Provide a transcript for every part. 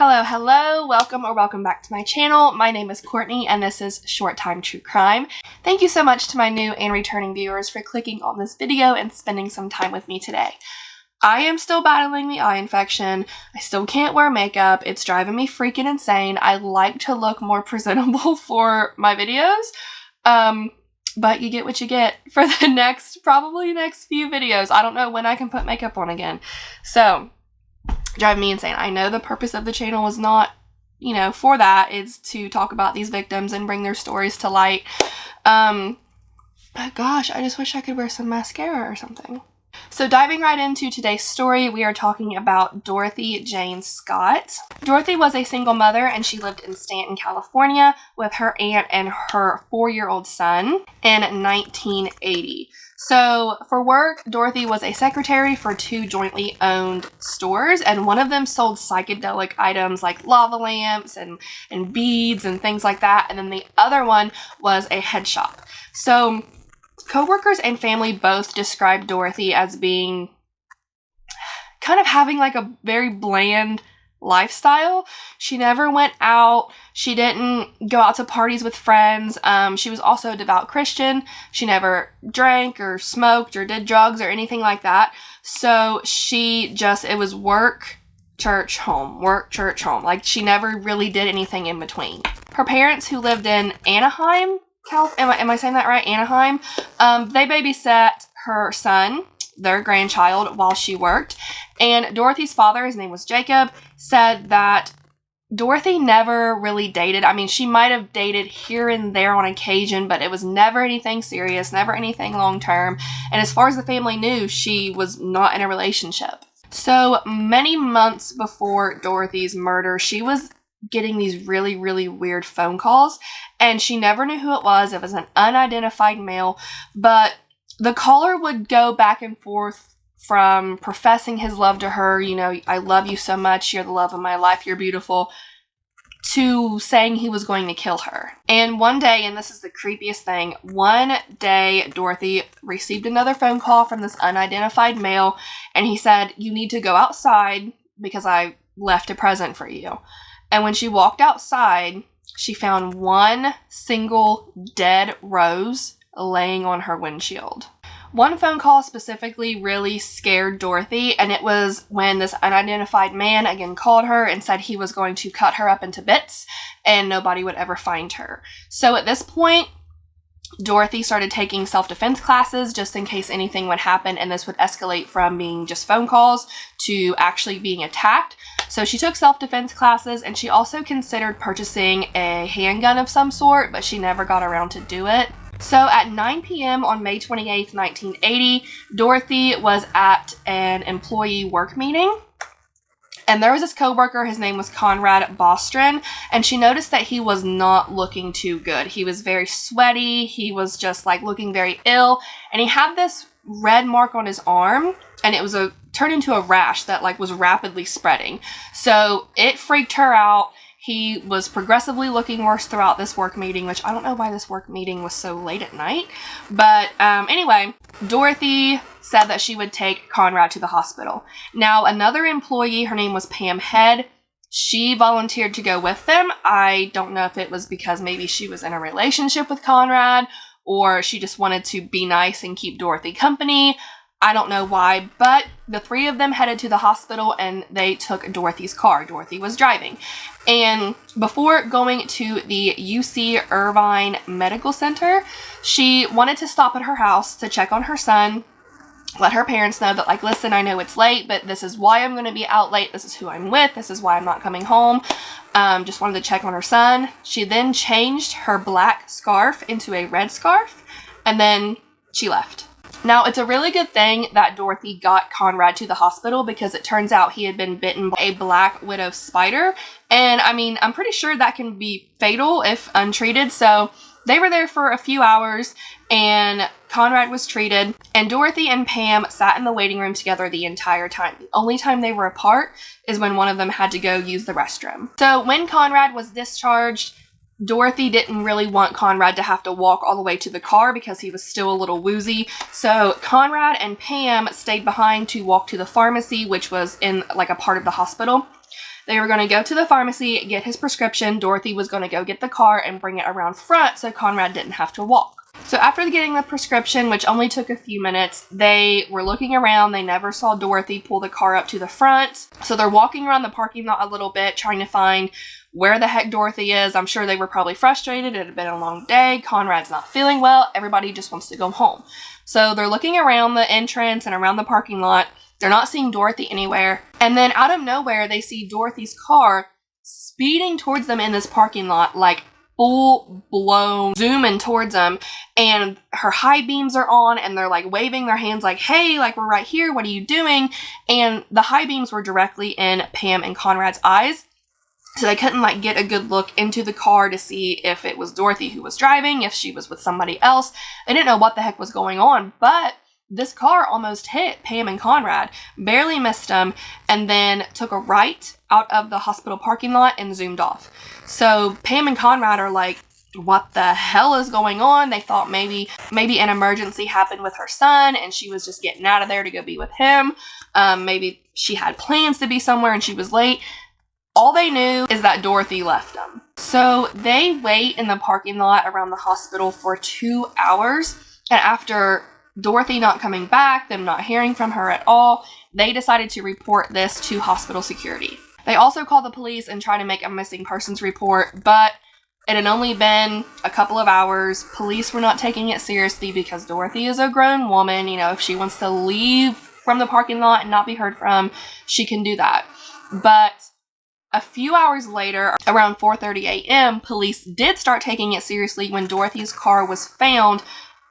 Hello, welcome back to my channel. My name is Courtney and this is Short Time True Crime. Thank you so much to my new and returning viewers for clicking on this video and spending some time with me today. I am still battling the eye infection. I still can't wear makeup. It's driving me freaking insane. I like to look more presentable for my videos. But you get what you get for the probably next few videos. I don't know when I can put makeup on again. So, driving me insane. I know the purpose of the channel was not, for that. It's to talk about these victims and bring their stories to light. But gosh, I just wish I could wear some mascara or something. So diving right into today's story, we are talking about Dorothy Jane Scott. Dorothy was a single mother and she lived in Stanton, California with her aunt and her 4-year-old son in 1980. So for work, Dorothy was a secretary for 2 jointly owned stores, and one of them sold psychedelic items like lava lamps and beads and things like that, and then the other one was a head shop. So coworkers and family both described Dorothy as being kind of having like a very bland lifestyle. She never went out. She didn't go out to parties with friends. She was also a devout Christian. She never drank or smoked or did drugs or anything like that. So it was work, church, home, work, church, home. Like she never really did anything in between. Her parents, who lived in Anaheim, am I saying that right? Anaheim. They babysat her son, their grandchild, while she worked. And Dorothy's father, his name was Jacob, said that Dorothy never really dated. I mean, she might have dated here and there on occasion, but it was never anything serious, never anything long-term. And as far as the family knew, she was not in a relationship. So many months before Dorothy's murder, she was getting these really, really weird phone calls, and she never knew who it was. It was an unidentified male, but the caller would go back and forth from professing his love to her, I love you so much, you're the love of my life, you're beautiful, to saying he was going to kill her. And one day, and this is the creepiest thing, one day Dorothy received another phone call from this unidentified male, and he said, "You need to go outside because I left a present for you." And when she walked outside, she found one single dead rose laying on her windshield. One phone call specifically really scared Dorothy, and it was when this unidentified man again called her and said he was going to cut her up into bits and nobody would ever find her. So at this point, Dorothy started taking self-defense classes just in case anything would happen, and this would escalate from being just phone calls to actually being attacked. So she took self-defense classes, and she also considered purchasing a handgun of some sort, but she never got around to do it. So at 9 p.m. on May 28th, 1980, Dorothy was at an employee work meeting. And there was this coworker, his name was Conrad Bostron, and she noticed that he was not looking too good. He was very sweaty, he was just like looking very ill, and he had this red mark on his arm, and it was turned into a rash that like was rapidly spreading. So it freaked her out. He was progressively looking worse throughout this work meeting, which I don't know why this work meeting was so late at night. But anyway, Dorothy said that she would take Conrad to the hospital. Now, another employee, her name was Pam Head, she volunteered to go with them. I don't know if it was because maybe she was in a relationship with Conrad or she just wanted to be nice and keep Dorothy company. I don't know why, but the 3 of them headed to the hospital and they took Dorothy's car. Dorothy was driving. And before going to the UC Irvine Medical Center, she wanted to stop at her house to check on her son, let her parents know that, like, listen, I know it's late, but this is why I'm going to be out late. This is who I'm with. This is why I'm not coming home. Just wanted to check on her son. She then changed her black scarf into a red scarf, and then she left. Now, it's a really good thing that Dorothy got Conrad to the hospital because it turns out he had been bitten by a black widow spider. And I mean, I'm pretty sure that can be fatal if untreated. So they were there for a few hours and Conrad was treated. And Dorothy and Pam sat in the waiting room together the entire time. The only time they were apart is when one of them had to go use the restroom. So when Conrad was discharged, Dorothy didn't really want Conrad to have to walk all the way to the car because he was still a little woozy. So Conrad and Pam stayed behind to walk to the pharmacy, which was in like a part of the hospital. They were going to go to the pharmacy, get his prescription. Dorothy was going to go get the car and bring it around front so Conrad didn't have to walk. So after getting the prescription, which only took a few minutes, they were looking around. They never saw Dorothy pull the car up to the front. So they're walking around the parking lot a little bit, trying to find where the heck Dorothy is. I'm sure they were probably frustrated. It had been a long day. Conrad's not feeling well. Everybody just wants to go home. So they're looking around the entrance and around the parking lot. They're not seeing Dorothy anywhere. And then out of nowhere, they see Dorothy's car speeding towards them in this parking lot, like full blown zooming towards them, and her high beams are on, and they're like waving their hands like, hey, like, we're right here, what are you doing? And the high beams were directly in Pam and Conrad's eyes, so they couldn't like get a good look into the car to see if it was Dorothy who was driving, if she was with somebody else. They didn't know what the heck was going on, but this car almost hit Pam and Conrad, barely missed them, and then took a right out of the hospital parking lot and zoomed off. So Pam and Conrad are like, what the hell is going on? They thought maybe an emergency happened with her son and she was just getting out of there to go be with him. Maybe she had plans to be somewhere and she was late. All they knew is that Dorothy left them. So they wait in the parking lot around the hospital for 2 hours, and after Dorothy not coming back, them not hearing from her at all, they decided to report this to hospital security. They also called the police and tried to make a missing persons report, but it had only been a couple of hours. Police were not taking it seriously because Dorothy is a grown woman. You know, if she wants to leave from the parking lot and not be heard from, she can do that. But a few hours later, around 4:30 a.m., police did start taking it seriously when Dorothy's car was found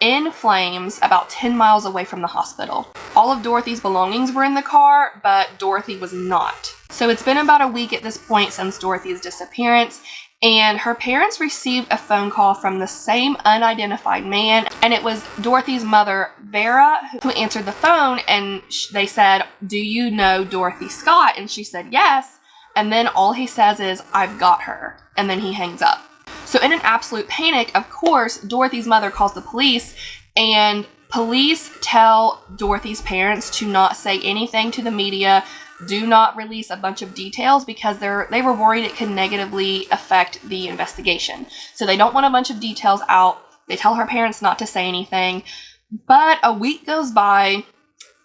in flames about 10 miles away from the hospital. All of Dorothy's belongings were in the car, but Dorothy was not. So it's been about a week at this point since Dorothy's disappearance, and her parents received a phone call from the same unidentified man, and it was Dorothy's mother, Vera, who answered the phone, and they said, do you know Dorothy Scott? And she said, yes. And then all he says is, I've got her. And then he hangs up. So in an absolute panic, of course, Dorothy's mother calls the police, and police tell Dorothy's parents to not say anything to the media, do not release a bunch of details, because they were worried it could negatively affect the investigation. So they don't want a bunch of details out. They tell her parents not to say anything. But a week goes by,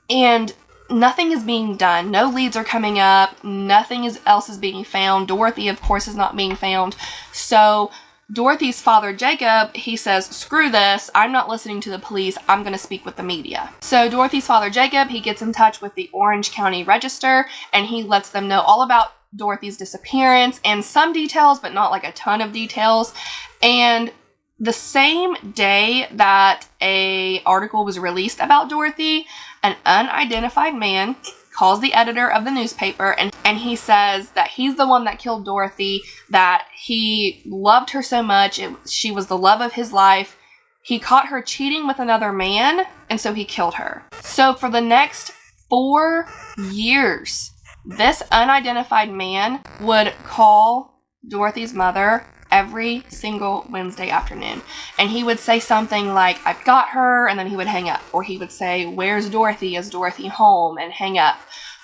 and nothing is being done. No leads are coming up. Nothing else is being found. Dorothy, of course, is not being found. So Dorothy's father, Jacob, he says, screw this. I'm not listening to the police. I'm going to speak with the media. So Dorothy's father, Jacob, he gets in touch with the Orange County Register, and he lets them know all about Dorothy's disappearance and some details, but not like a ton of details. And the same day that an article was released about Dorothy, an unidentified man calls the editor of the newspaper, and he says that he's the one that killed Dorothy, that he loved her so much, she was the love of his life. He caught her cheating with another man, and so he killed her. So for the next 4 years, this unidentified man would call Dorothy's mother every single Wednesday afternoon. And he would say something like, I've got her, and then he would hang up. Or he would say, where's Dorothy? Is Dorothy home? And hang up.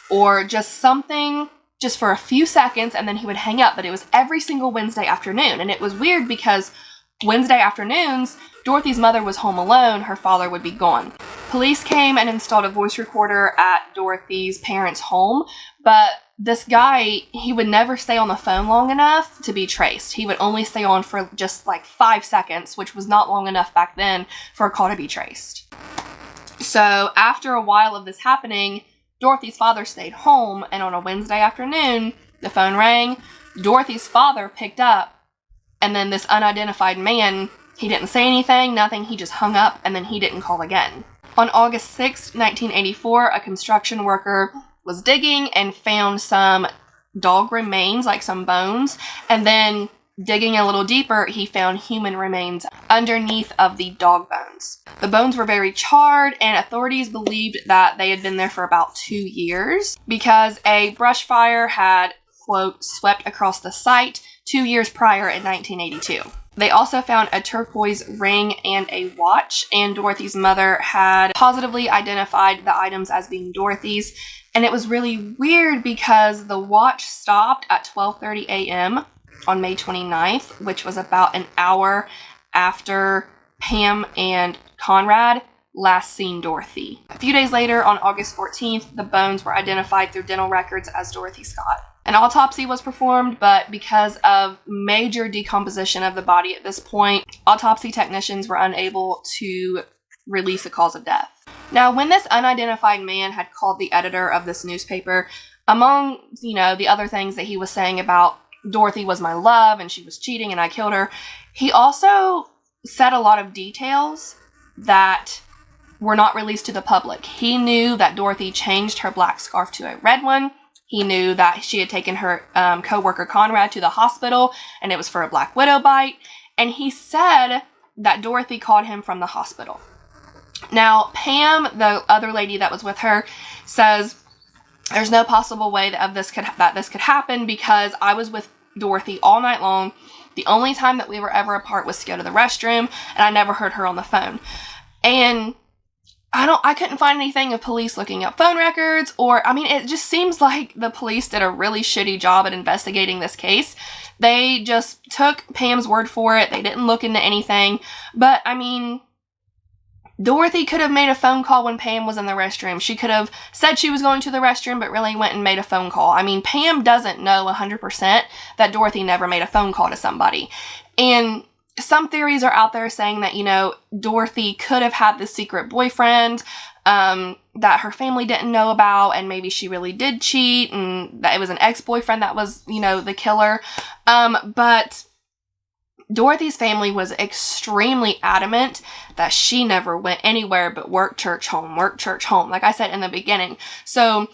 Or just something just for a few seconds, and then he would hang up. But it was every single Wednesday afternoon. And it was weird because Wednesday afternoons, Dorothy's mother was home alone. Her father would be gone. Police came and installed a voice recorder at Dorothy's parents' home, but this guy, he would never stay on the phone long enough to be traced. He would only stay on for just like 5 seconds, which was not long enough back then for a call to be traced. So after a while of this happening, Dorothy's father stayed home, and on a Wednesday afternoon, the phone rang. Dorothy's father picked up, and then this unidentified man, he didn't say anything, nothing, he just hung up, and then he didn't call again. On August 6, 1984, a construction worker was digging and found some dog remains, like some bones, and then digging a little deeper, he found human remains underneath of the dog bones. The bones were very charred, and authorities believed that they had been there for about 2 years because a brush fire had, quote, swept across the site 2 years prior in 1982. They also found a turquoise ring and a watch, and Dorothy's mother had positively identified the items as being Dorothy's. And it was really weird because the watch stopped at 12:30 a.m. on May 29th, which was about an hour after Pam and Conrad last seen Dorothy. A few days later, on August 14th, the bones were identified through dental records as Dorothy Scott. An autopsy was performed, but because of major decomposition of the body at this point, autopsy technicians were unable to release a cause of death. Now, when this unidentified man had called the editor of this newspaper, among, the other things that he was saying about Dorothy was my love and she was cheating and I killed her, he also said a lot of details that were not released to the public. He knew that Dorothy changed her black scarf to a red one. He knew that she had taken her co-worker Conrad to the hospital and it was for a black widow bite. And he said that Dorothy called him from the hospital. Now, Pam, the other lady that was with her, says there's no possible way that this could happen because I was with Dorothy all night long. The only time that we were ever apart was to go to the restroom, and I never heard her on the phone. And I couldn't find anything of police looking up phone records, or, it just seems like the police did a really shitty job at investigating this case. They just took Pam's word for it. They didn't look into anything. But, Dorothy could have made a phone call when Pam was in the restroom. She could have said she was going to the restroom, but really went and made a phone call. Pam doesn't know 100% that Dorothy never made a phone call to somebody. And some theories are out there saying that, Dorothy could have had this secret boyfriend that her family didn't know about, and maybe she really did cheat, and that it was an ex-boyfriend that was, the killer. But Dorothy's family was extremely adamant that she never went anywhere but work, church, home, like I said in the beginning. So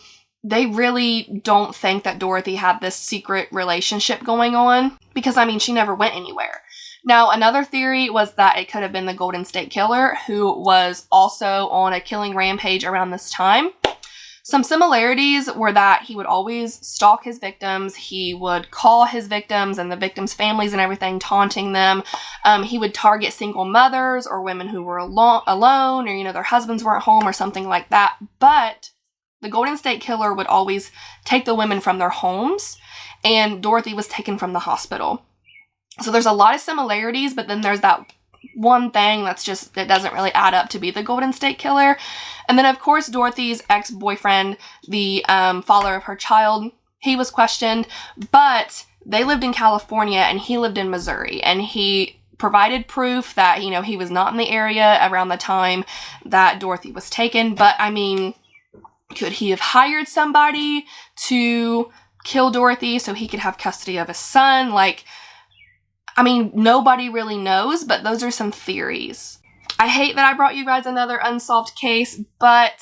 they really don't think that Dorothy had this secret relationship going on because, she never went anywhere. Now, another theory was that it could have been the Golden State Killer, who was also on a killing rampage around this time. Some similarities were that he would always stalk his victims. He would call his victims and the victims' families and everything, taunting them. He would target single mothers or women who were alone or, their husbands weren't home or something like that. But the Golden State Killer would always take the women from their homes, and Dorothy was taken from the hospital. So there's a lot of similarities, but then there's that one thing that doesn't really add up to be the Golden State Killer. And then, of course, Dorothy's ex-boyfriend, the father of her child, he was questioned, but they lived in California and he lived in Missouri, and he provided proof that, he was not in the area around the time that Dorothy was taken. But, could he have hired somebody to kill Dorothy so he could have custody of his son? Nobody really knows, but those are some theories. I hate that I brought you guys another unsolved case, but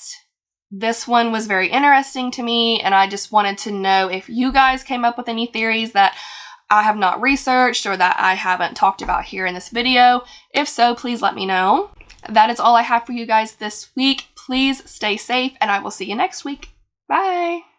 this one was very interesting to me, and I just wanted to know if you guys came up with any theories that I have not researched or that I haven't talked about here in this video. If so, please let me know. That is all I have for you guys this week. Please stay safe, and I will see you next week. Bye!